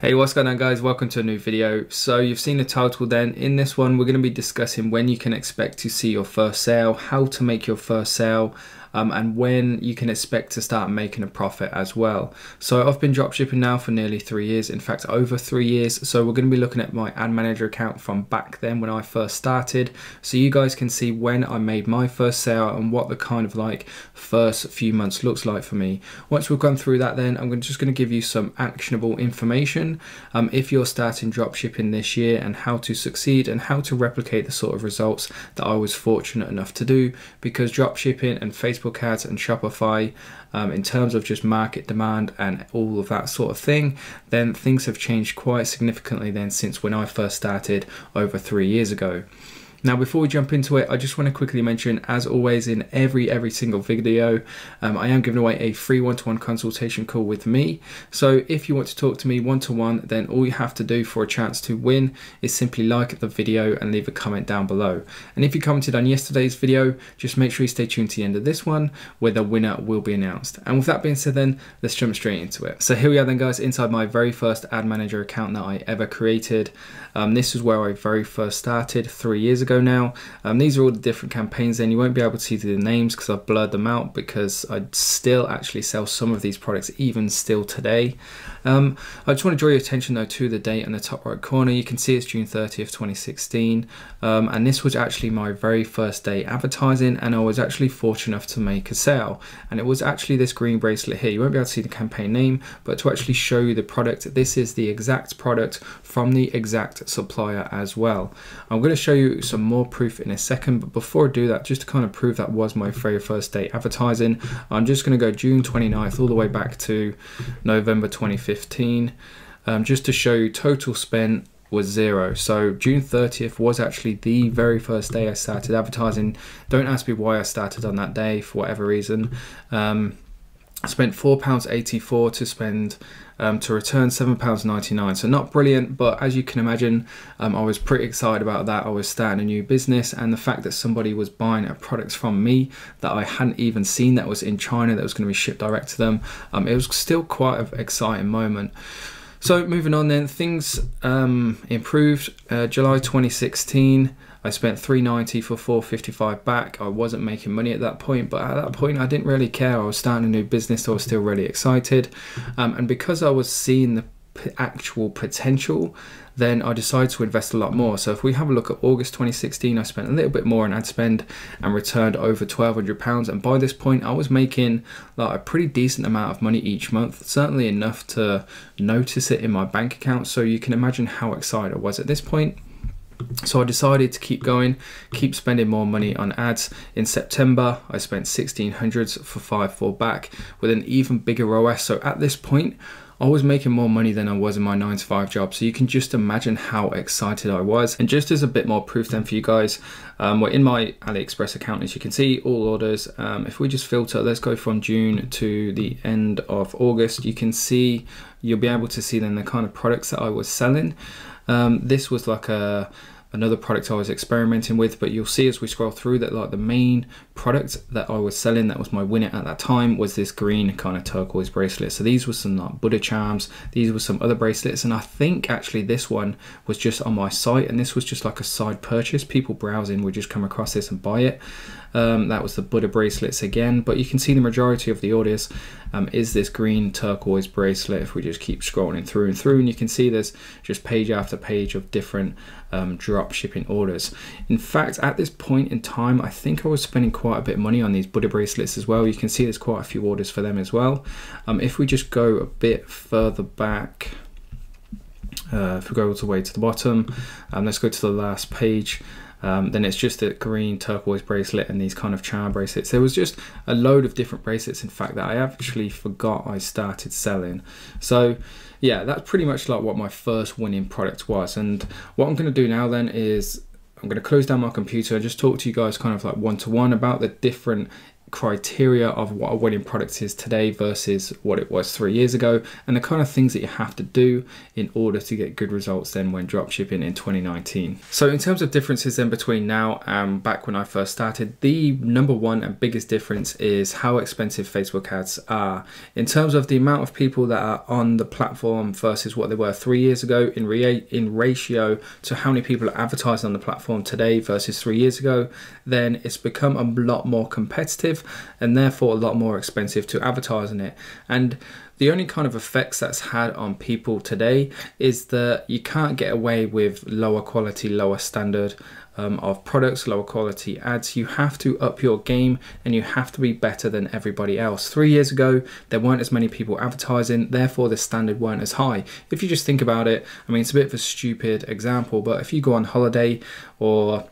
Hey, what's going on guys? Welcome to a new video. So you've seen the title then. In this one, we're going to be discussing when you can expect to see your first sale, how to make your first sale, and when you can expect to start making a profit as well. So I've been dropshipping now for nearly 3 years, in fact over 3 years. So we're going to be looking at my ad manager account from back then when I first started, so you guys can see when I made my first sale and what the kind of like first few months looks like for me. Once we've gone through that, then I'm just going to give you some actionable information if you're starting dropshipping this year, and how to succeed and how to replicate the sort of results that I was fortunate enough to do, because dropshipping and Facebook ads and Shopify, in terms of just market demand and all of that sort of thing, then things have changed quite significantly then since when I first started over 3 years ago. Now, before we jump into it, I just want to quickly mention, as always in every single video, I am giving away a free one-to-one consultation call with me. So if you want to talk to me one-to-one, then all you have to do for a chance to win is simply like the video and leave a comment down below. And if you commented on yesterday's video, just make sure you stay tuned to the end of this one, where the winner will be announced. And with that being said then, let's jump straight into it. So here we are then guys, inside my very first ad manager account that I ever created. This is where I very first started 3 years ago now. These are all the different campaigns then. You won't be able to see the names because I've blurred them out, because I still actually sell some of these products even still today. I just want to draw your attention though to the date in the top right corner. You can see it's June 30th 2016, and this was actually my very first day advertising, and I was actually fortunate enough to make a sale, and it was actually this green bracelet here. You won't be able to see the campaign name, but to actually show you the product, this is the exact product from the exact supplier as well. I'm going to show you some more proof in a second, but before I do that, just to kind of prove that was my very first day advertising, I'm just going to go June 29th all the way back to November 2015, just to show you total spent was 0. So June 30th was actually the very first day I started advertising. Don't ask me why I started on that day, for whatever reason. I spent £4.84 to spend to return £7.99. So not brilliant, but as you can imagine, I was pretty excited about that. I was starting a new business, and the fact that somebody was buying a product from me that I hadn't even seen, that was in China, that was going to be shipped direct to them, it was still quite an exciting moment. So moving on then, things improved. July 2016, I spent $3.90 for $4.55 back. I wasn't making money at that point, but at that point I didn't really care. I was starting a new business, so I was still really excited. And because I was seeing the actual potential, then I decided to invest a lot more. So if we have a look at August 2016, I spent a little bit more on ad spend and returned over £1,200. And by this point, I was making like a pretty decent amount of money each month, certainly enough to notice it in my bank account. So you can imagine how excited I was at this point. So I decided to keep going, keep spending more money on ads. In September, I spent 1,600 for 5.4 back with an even bigger ROAS. So at this point, I was making more money than I was in my 9-to-5 job. So you can just imagine how excited I was. And just as a bit more proof then for you guys, we're in my AliExpress account, as you can see, all orders. If we just filter, let's go from June to the end of August, you can see, you'll be able to see then the kind of products that I was selling. This was like another product I was experimenting with, but you'll see as we scroll through that like the main product that I was selling, that was my winner at that time, was this green kind of turquoise bracelet. So these were some like Buddha charms, these were some other bracelets, and I think actually this one was just on my site, and this was just like a side purchase. People browsing would just come across this and buy it. That was the Buddha bracelets again, but you can see the majority of the orders is this green turquoise bracelet. If we just keep scrolling through and you can see there's just page after page of different drop shipping orders. In fact, at this point in time, I think I was spending quite a bit of money on these Buddha bracelets as well. You can see there's quite a few orders for them as well. If we just go a bit further back, if we go all the way to the bottom, let's go to the last page. Then it's just a green turquoise bracelet and these kind of charm bracelets. There was just a load of different bracelets, in fact, that I actually forgot I started selling. So yeah, that's pretty much like what my first winning product was. And what I'm going to do now then is I'm going to close down my computer and just talk to you guys kind of like one-to-one about the different criteria of what a winning product is today versus what it was 3 years ago, and the kind of things that you have to do in order to get good results then when dropshipping in 2019. So in terms of differences then between now and back when I first started, the number one and biggest difference is how expensive Facebook ads are. In terms of the amount of people that are on the platform versus what they were 3 years ago, in ratio to how many people are advertising on the platform today versus 3 years ago, then it's become a lot more competitive and therefore a lot more expensive to advertise on it. And the only kind of effects that's had on people today is that you can't get away with lower quality, lower standard of products, lower quality ads. You have to up your game and you have to be better than everybody else. 3 years ago, there weren't as many people advertising, therefore the standard weren't as high. If you just think about it, I mean, it's a bit of a stupid example, but if you go on holiday or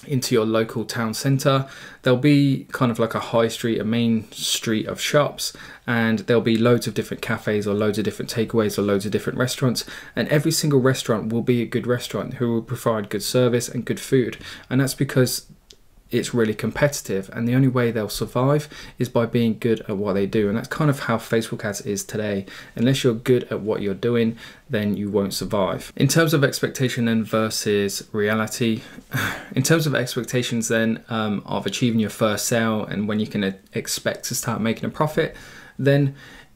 into your local town centre, there'll be kind of like a high street, a main street of shops, and there'll be loads of different cafes or loads of different takeaways or loads of different restaurants, and every single restaurant will be a good restaurant who will provide good service and good food. And that's because it's really competitive, and the only way they'll survive is by being good at what they do. And that's kind of how Facebook ads is today. Unless you're good at what you're doing, then you won't survive. In terms of expectation then versus reality, in terms of expectations then of achieving your first sale and when you can expect to start making a profit, then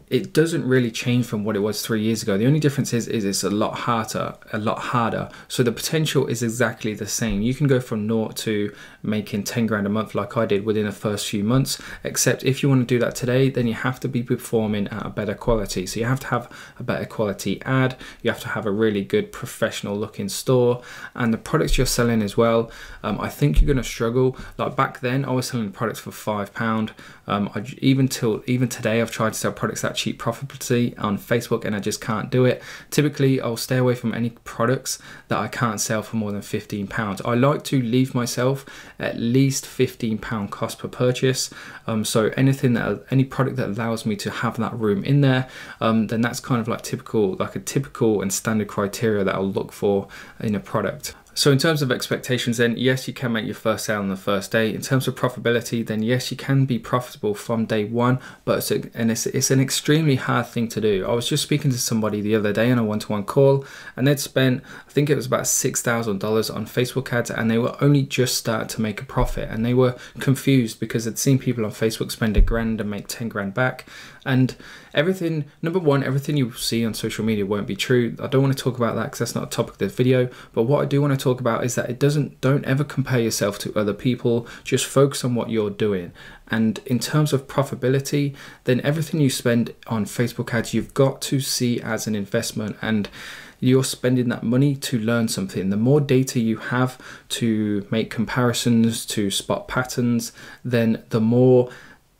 it doesn't really change from what it was 3 years ago. The only difference is it's a lot harder. So the potential is exactly the same. You can go from naught to making 10 grand a month like I did within the first few months, except if you want to do that today, then you have to be performing at a better quality. So you have to have a better quality ad, you have to have a really good professional looking store, and the products you're selling as well. I think you're going to struggle. Like back then, I was selling products for £5. Even today, I've tried to sell products that cheap profitably on Facebook and I just can't do it. Typically, I'll stay away from any products that I can't sell for more than £15. I like to leave myself at least £15 cost per purchase. So any product that allows me to have that room in there, then that's kind of like a typical and standard criteria that I'll look for in a product. So in terms of expectations then, yes, you can make your first sale on the first day. In terms of profitability, then yes, you can be profitable from day one, but it's an extremely hard thing to do. I was just speaking to somebody the other day on a one-to-one call, and they'd spent, I think it was about $6,000 on Facebook ads, and they were only just starting to make a profit, and they were confused because they'd seen people on Facebook spend $1,000 and make 10 grand back. And number one, everything you see on social media won't be true. I don't want to talk about that because that's not a topic of this video. But what I do want to talk about is that don't ever compare yourself to other people. Just focus on what you're doing. And in terms of profitability, then everything you spend on Facebook ads, you've got to see as an investment, and you're spending that money to learn something. The more data you have to make comparisons, to spot patterns, then the more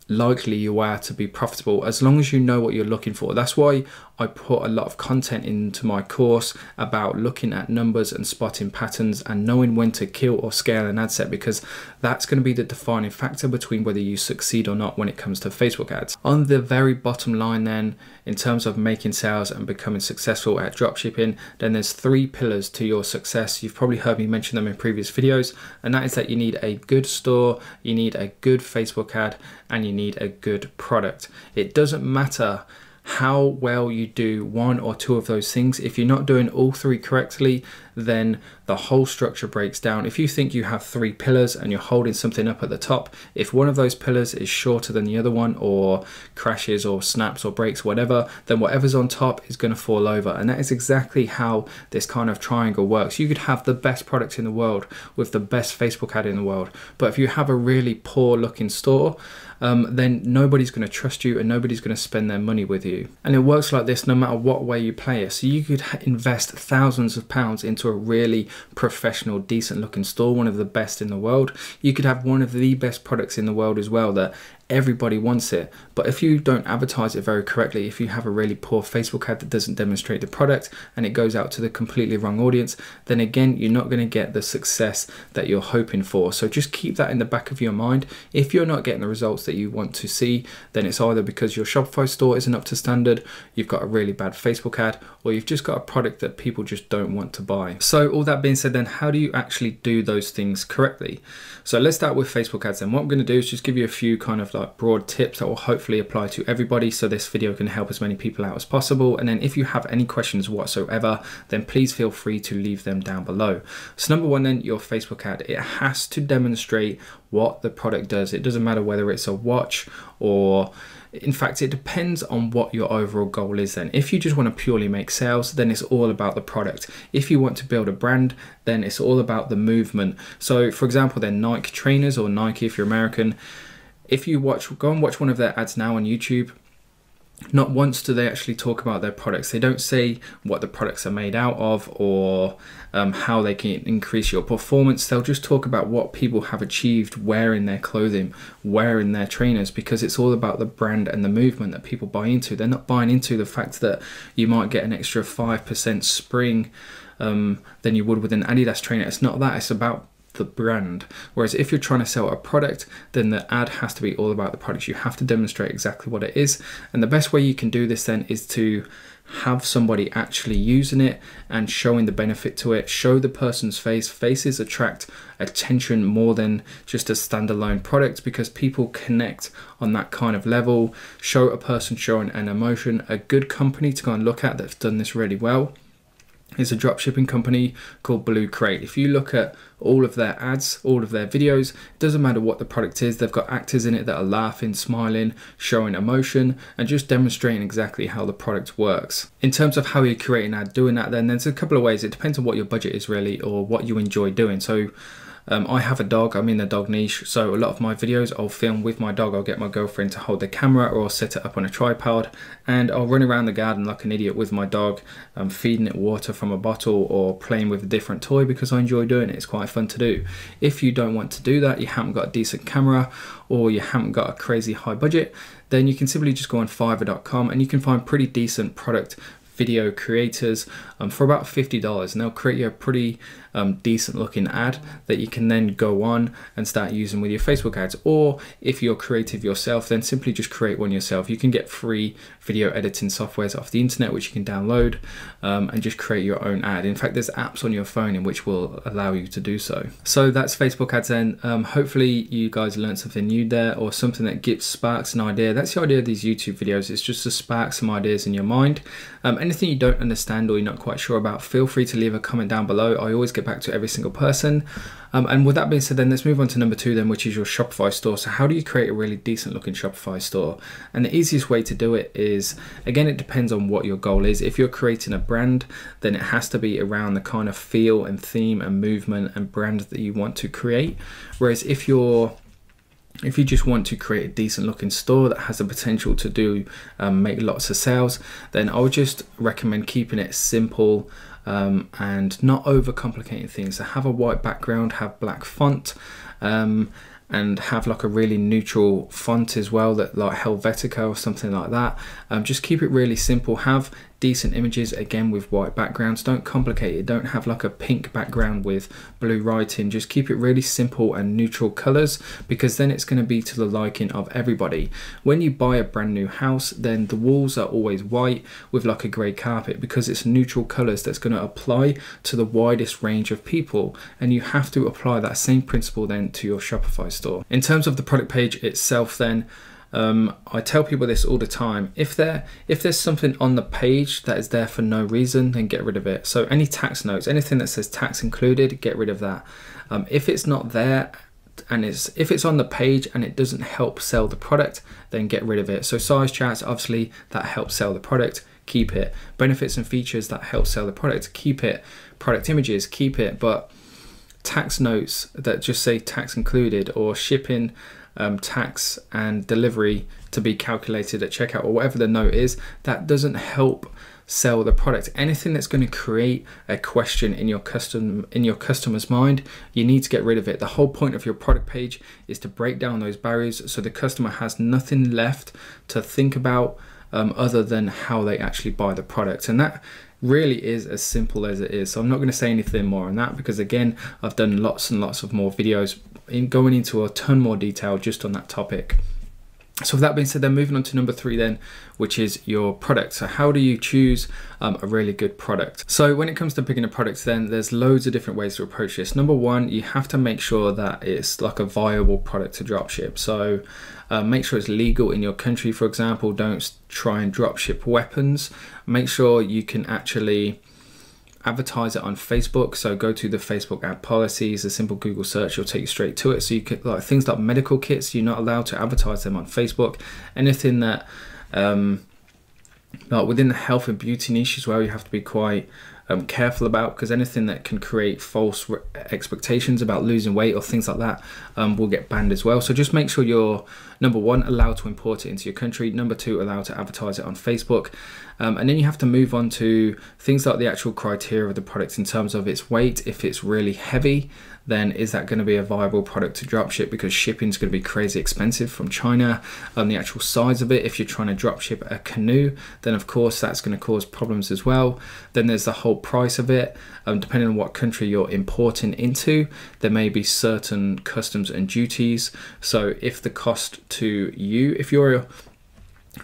likely you are to be profitable, as long as you know what you're looking for. That's why I put a lot of content into my course about looking at numbers and spotting patterns and knowing when to kill or scale an ad set, because that's going to be the defining factor between whether you succeed or not when it comes to Facebook ads. On the very bottom line then, in terms of making sales and becoming successful at dropshipping, then there's 3 pillars to your success. You've probably heard me mention them in previous videos, and that is that you need a good store, you need a good Facebook ad, and you need a good product. It doesn't matter how well you do one or two of those things. If you're not doing all 3 correctly, then the whole structure breaks down. If you think you have 3 pillars and you're holding something up at the top, if one of those pillars is shorter than the other one, or crashes or snaps or breaks, whatever, then whatever's on top is going to fall over. And that is exactly how this kind of triangle works. You could have the best product in the world with the best Facebook ad in the world, but if you have a really poor looking store, then nobody's going to trust you and nobody's going to spend their money with you. And it works like this no matter what way you play it. So you could invest thousands of pounds into a really professional, decent looking store, one of the best in the world. You could have one of the best products in the world as well that everybody wants it. But if you don't advertise it very correctly, if you have a really poor Facebook ad that doesn't demonstrate the product and it goes out to the completely wrong audience, then again, you're not going to get the success that you're hoping for. So just keep that in the back of your mind. If you're not getting the results that you want to see, then it's either because your Shopify store isn't up to standard, you've got a really bad Facebook ad, or you've just got a product that people just don't want to buy. So all that being said, then how do you actually do those things correctly? So let's start with Facebook ads. And what I'm going to do is just give you a few kind of like broad tips that will hopefully apply to everybody, so this video can help as many people out as possible. And then if you have any questions whatsoever, then please feel free to leave them down below. So number one, then, your Facebook ad, it has to demonstrate what the product does. It doesn't matter whether it's a watch, or in fact, it depends on what your overall goal is. Then if you just want to purely make sales, then it's all about the product. If you want to build a brand, then it's all about the movement. So for example, then Nike trainers, or Nike if you're American, if you go and watch one of their ads now on YouTube, not once do they actually talk about their products. They don't say what the products are made out of, or how they can increase your performance. They'll just talk about what people have achieved wearing their clothing, wearing their trainers, because it's all about the brand and the movement that people buy into. They're not buying into the fact that you might get an extra 5% spring than you would with an Adidas trainer. It's not that, it's about the brand. Whereas if you're trying to sell a product, then the ad has to be all about the products. You have to demonstrate exactly what it is. And the best way you can do this then is to have somebody actually using it and showing the benefit to it. Show the person's face. Faces attract attention more than just a standalone product, because people connect on that kind of level. Show a person showing an emotion. A good company to go and look at that's done this really well is a dropshipping company called Blue Crate. If you look at all of their ads, all of their videos, it doesn't matter what the product is, they've got actors in it that are laughing, smiling, showing emotion, and just demonstrating exactly how the product works. In terms of how you create an ad doing that, then there's a couple of ways. It depends on what your budget is really, or what you enjoy doing. So I have a dog, I'm in the dog niche, so a lot of my videos I'll film with my dog. I'll get my girlfriend to hold the camera, or I'll set it up on a tripod, and I'll run around the garden like an idiot with my dog, feeding it water from a bottle, or playing with a different toy, because I enjoy doing it. It's quite fun to do. If you don't want to do that, you haven't got a decent camera, or you haven't got a crazy high budget, then you can simply just go on fiverr.com and you can find pretty decent product video creators for about $50, and they'll create you a pretty decent looking ad that you can then go on and start using with your Facebook ads. Or if you're creative yourself, then simply just create one yourself. You can get free video editing softwares off the internet which you can download and just create your own ad. In fact, there's apps on your phone in which will allow you to do so. So that's Facebook ads then. Hopefully you guys learned something new there, or something that sparks an idea. That's the idea of these YouTube videos. It's just to spark some ideas in your mind. Anything you don't understand or you're not quite sure about, feel free to leave a comment down below. I always get back to every single person. And with that being said, then let's move on to number two then, which is your Shopify store. So how do you create a really decent looking Shopify store? And the easiest way to do it is, again, it depends on what your goal is. If you're creating a brand, then it has to be around the kind of feel and theme and movement and brand that you want to create. Whereas if you just want to create a decent looking store that has the potential to do make lots of sales, then I would just recommend keeping it simple and not overcomplicating things. So have a white background, have black font, and have like a really neutral font as well, that like Helvetica or something like that. Just keep it really simple. Have decent images, again with white backgrounds. Don't complicate it. Don't have like a pink background with blue writing. Just keep it really simple and neutral colors, because then it's going to be to the liking of everybody. When you buy a brand new house, then the walls are always white with like a grey carpet, because it's neutral colors that's going to apply to the widest range of people. And you have to apply that same principle then to your Shopify store. In terms of the product page itself then, I tell people this all the time. If there's something on the page that is there for no reason, then get rid of it. So any tax notes, anything that says tax included, get rid of that. If it's not there, and if it's on the page and it doesn't help sell the product, then get rid of it. So size charts, obviously that helps sell the product, keep it. Benefits and features, that help sell the product, keep it. Product images, keep it. But tax notes that just say tax included, or shipping, tax and delivery to be calculated at checkout, or whatever the note is, that doesn't help sell the product. Anything that's going to create a question in your customer's mind, you need to get rid of it. The whole point of your product page is to break down those barriers so the customer has nothing left to think about other than how they actually buy the product. And that really is as simple as it is. So I'm not going to say anything more on that, because again, I've done lots and lots of more videos going into a ton more detail just on that topic. So with that being said, then moving on to number 3 then, which is your product. So how do you choose a really good product? So when it comes to picking a product, then there's loads of different ways to approach this. Number 1, you have to make sure that it's like a viable product to dropship. So make sure it's legal in your country, for example. Don't try and dropship weapons. Make sure you can actually advertise it on Facebook. So go to the Facebook ad policies, a simple Google search will take you straight to it. So you could, like things like medical kits, you're not allowed to advertise them on Facebook. Anything that like within the health and beauty niche as well, you have to be quite careful about, because anything that can create false expectations about losing weight or things like that will get banned as well. So just make sure you're, number 1, allowed to import it into your country. Number 2, allowed to advertise it on Facebook. And then you have to move on to things like the actual criteria of the product in terms of its weight. If it's really heavy, then is that going to be a viable product to dropship, because shipping is going to be crazy expensive from China. The actual size of it, if you're trying to dropship a canoe, then of course that's going to cause problems as well. Then there's the whole price of it. Depending on what country you're importing into, there may be certain customs and duties. So if the cost to you, if you're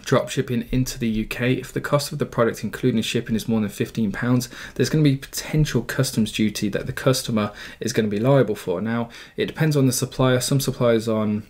drop shipping into the UK, if the cost of the product including shipping is more than £15, there's going to be potential customs duty that the customer is going to be liable for. Now it depends on the supplier. Some suppliers on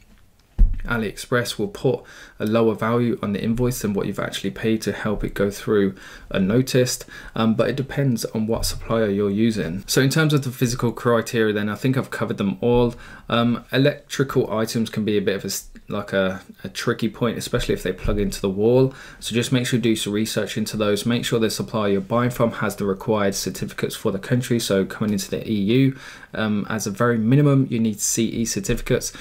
AliExpress will put a lower value on the invoice than what you've actually paid to help it go through unnoticed, but it depends on what supplier you're using. So in terms of the physical criteria, then I think I've covered them all. Electrical items can be a bit of a tricky point, especially if they plug into the wall. So just make sure you do some research into those. Make sure the supplier you're buying from has the required certificates for the country. So coming into the EU, as a very minimum, you need CE certificates.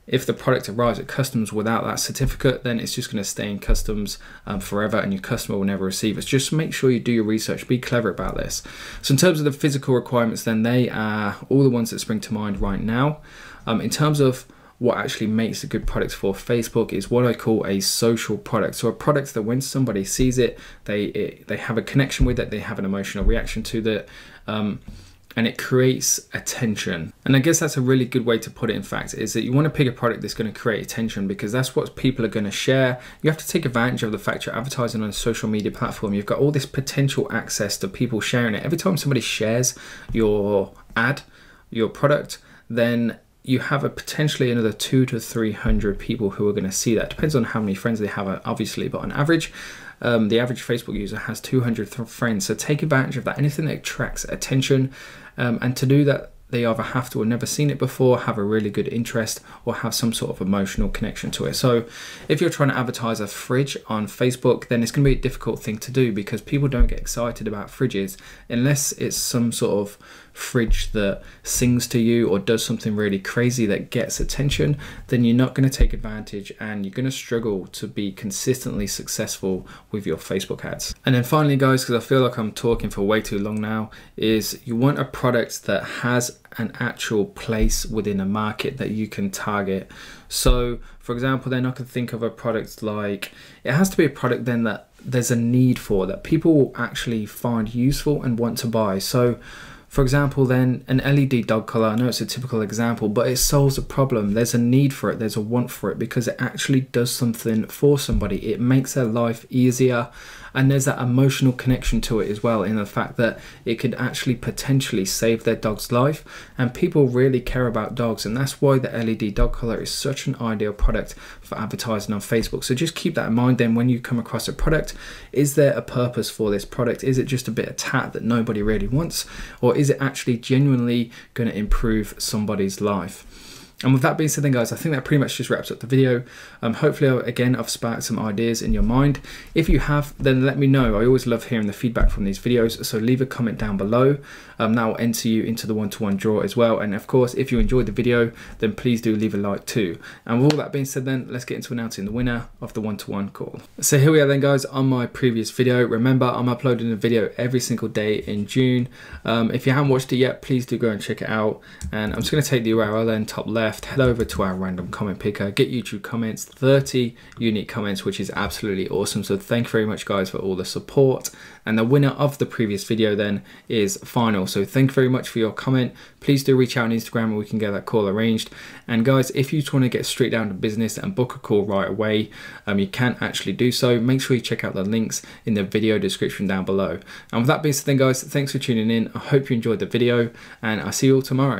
If the product arrives at customs without that certificate, then it's just going to stay in customs forever and your customer will never receive it. Just make sure you do your research, be clever about this. So in terms of the physical requirements, then they are all the ones that spring to mind right now. In terms of what actually makes a good product for Facebook is what I call a social product. So a product that when somebody sees it, they have a connection with it, they have an emotional reaction to that. And it creates attention. And I guess that's a really good way to put it, in fact, is that you want to pick a product that's going to create attention, because that's what people are going to share. You have to take advantage of the fact you're advertising on a social media platform. You've got all this potential access to people sharing it. Every time somebody shares your ad, your product, then you have potentially another 200 to 300 people who are going to see that. Depends on how many friends they have, obviously, but on average, the average Facebook user has 200 friends. So take advantage of that. Anything that attracts attention, and to do that, they either have to have never seen it before, have a really good interest, or have some sort of emotional connection to it. So if you're trying to advertise a fridge on Facebook, then it's going to be a difficult thing to do, because people don't get excited about fridges unless it's some sort of fridge that sings to you or does something really crazy that gets attention. Then you're not going to take advantage and you're going to struggle to be consistently successful with your Facebook ads. And then finally, guys, because I feel like I'm talking for way too long now, is you want a product that has an actual place within a market that you can target. So for example, then I could think of a product like, it has to be a product then that there's a need for, that people will actually find useful and want to buy. So for example, then an LED dog collar, I know it's a typical example, but it solves a problem. There's a need for it, there's a want for it, because it actually does something for somebody. It makes their life easier, and there's that emotional connection to it as well, in the fact that it could actually potentially save their dog's life, and people really care about dogs, and that's why the LED dog collar is such an ideal product for advertising on Facebook. So just keep that in mind then when you come across a product. Is there a purpose for this product? Is it just a bit of tat that nobody really wants, or is it actually genuinely going to improve somebody's life? And with that being said then guys, I think that pretty much just wraps up the video. Hopefully again I've sparked some ideas in your mind. If you have, then let me know. I always love hearing the feedback from these videos, so leave a comment down below. That will enter you into the one-to-one draw as well. And of course, if you enjoyed the video, then please do leave a like too. And with all that being said then, let's get into announcing the winner of the one-to-one call. So here we are then guys, on my previous video. Remember, I'm uploading a video every single day in June. If you haven't watched it yet, please do go and check it out. And I'm just going to take the URL then, top left, head over to our random comment picker, get YouTube comments, 30 unique comments, which is absolutely awesome. So thank you very much guys for all the support. And the winner of the previous video then is final. So thank you very much for your comment. Please do reach out on Instagram and we can get that call arranged. And guys, if you just want to get straight down to business and book a call right away, you can actually do so. Make sure you check out the links in the video description down below. And with that being said then guys, thanks for tuning in. I hope you enjoyed the video and I'll see you all tomorrow.